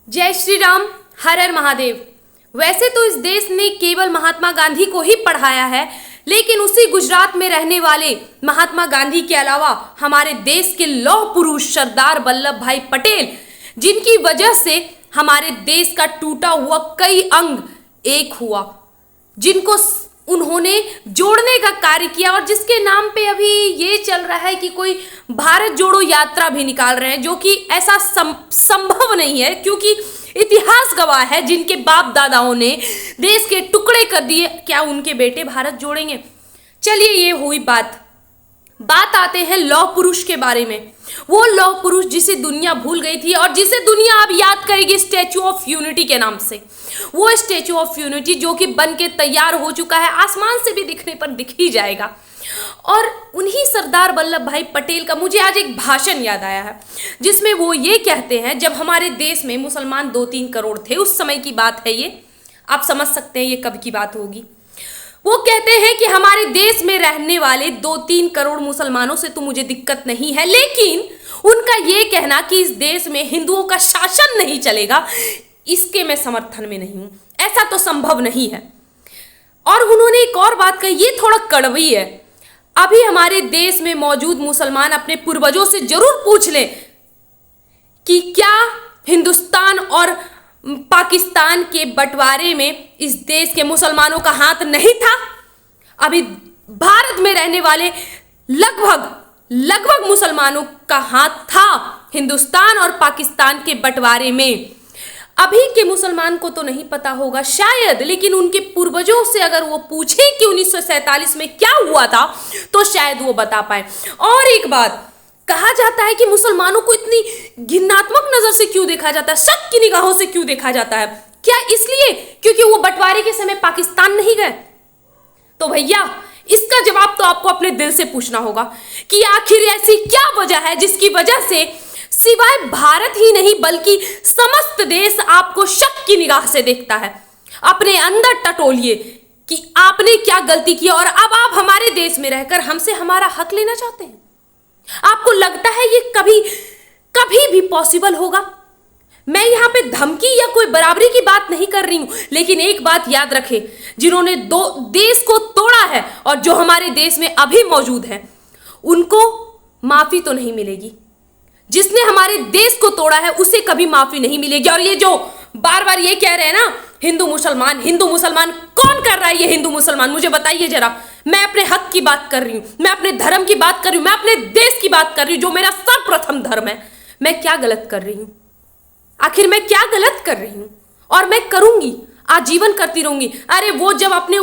जय श्री राम, हर हर महादेव। वैसे तो इस देश ने केवल महात्मा गांधी को ही पढ़ाया है, लेकिन उसी गुजरात में रहने वाले महात्मा गांधी के अलावा हमारे देश के लौह पुरुष सरदार वल्लभ भाई पटेल, जिनकी वजह से हमारे देश का टूटा हुआ कई अंग एक हुआ, जिनको उन्होंने जोड़ने का कार्य किया और जिसके नाम पे अभी ये चल रहा है कि कोई भारत जोड़ो यात्रा भी निकाल रहे हैं, जो कि ऐसा संभव नहीं है, क्योंकि इतिहास गवाह है जिनके बाप दादाओं ने देश के टुकड़े कर दिए, क्या उनके बेटे भारत जोड़ेंगे? चलिए, ये हुई बात आते हैं लौह पुरुष के बारे में। वो लौह पुरुष जिसे दुनिया भूल गई थी और जिसे दुनिया अब याद करेगी स्टैचू ऑफ यूनिटी के नाम से। वो स्टैचू ऑफ यूनिटी जो कि बन के तैयार हो चुका है, आसमान से भी दिखने पर दिख ही जाएगा। और उन्हीं सरदार वल्लभ भाई पटेल का मुझे आज एक भाषण याद आया है, जिसमें वो ये कहते हैं, जब हमारे देश में मुसलमान 2-3 करोड़ थे, उस समय की बात है ये, आप समझ सकते हैं ये कब की बात होगी। वो कहते हैं कि हमारे देश में रहने वाले 2-3 करोड़ मुसलमानों से तो मुझे दिक्कत नहीं है, लेकिन उनका ये कहना कि इस देश में हिंदुओं का शासन नहीं चलेगा, इसके मैं समर्थन में नहीं हूं। ऐसा तो संभव नहीं है। और उन्होंने एक और बात कही, ये थोड़ा कड़वी है। अभी हमारे देश में मौजूद मुसलमान अपने पूर्वजों से जरूर पूछ लें कि क्या हिंदुस्तान और पाकिस्तान के बंटवारे में इस देश के मुसलमानों का हाथ नहीं था। अभी भारत में रहने वाले लगभग मुसलमानों का हाथ था हिंदुस्तान और पाकिस्तान के बंटवारे में। अभी के मुसलमान को तो नहीं पता होगा शायद, लेकिन उनके पूर्वजों से अगर वो पूछे कि 1947 में क्या हुआ था, तो शायद वो बता पाए। और एक बात, कहा जाता है कि मुसलमानों को इतनी घिनात्मक नजर से क्यों देखा जाता है, शक की निगाहों से क्यों देखा जाता है? क्या इसलिए क्योंकि वो बंटवारे के समय पाकिस्तान नहीं गए? तो भैया, इसका जवाब तो आपको अपने दिल से पूछना होगा कि आखिर ऐसी क्या वजह है जिसकी वजह से सिवाय भारत ही नहीं बल्कि समस्त देश आपको शक की निगाह से देखता है। अपने अंदर टटोलिए कि आपने क्या गलती की और अब आप हमारे देश में रहकर हमसे हमारा हक लेना चाहते हैं। आपको लगता है ये कभी भी पॉसिबल होगा? मैं यहां पे धमकी या कोई बराबरी की बात नहीं कर रही हूं, लेकिन एक बात याद रखें, जिन्होंने देश को तोड़ा है और जो हमारे देश में अभी मौजूद है, उनको माफी तो नहीं मिलेगी। जिसने हमारे देश को तोड़ा है उसे कभी माफी नहीं मिलेगी। और ये जो बार बार ये कह रहे हैं ना, हिंदू मुसलमान, कौन कर रहा है ये हिंदू मुसलमान? मुझे बताइए जरा। मैं अपने हक की बात कर रही हूं, मैं अपने धर्म की बात कर रही हूं, मैं अपने देश की बात कर रही हूं, जो मेरा सर्वप्रथम धर्म है। मैं क्या गलत कर रही हूं? आखिर मैं क्या गलत कर रही हूं? और मैं करूंगी, आजीवन करती रहूंगी। अरे वो जब अपने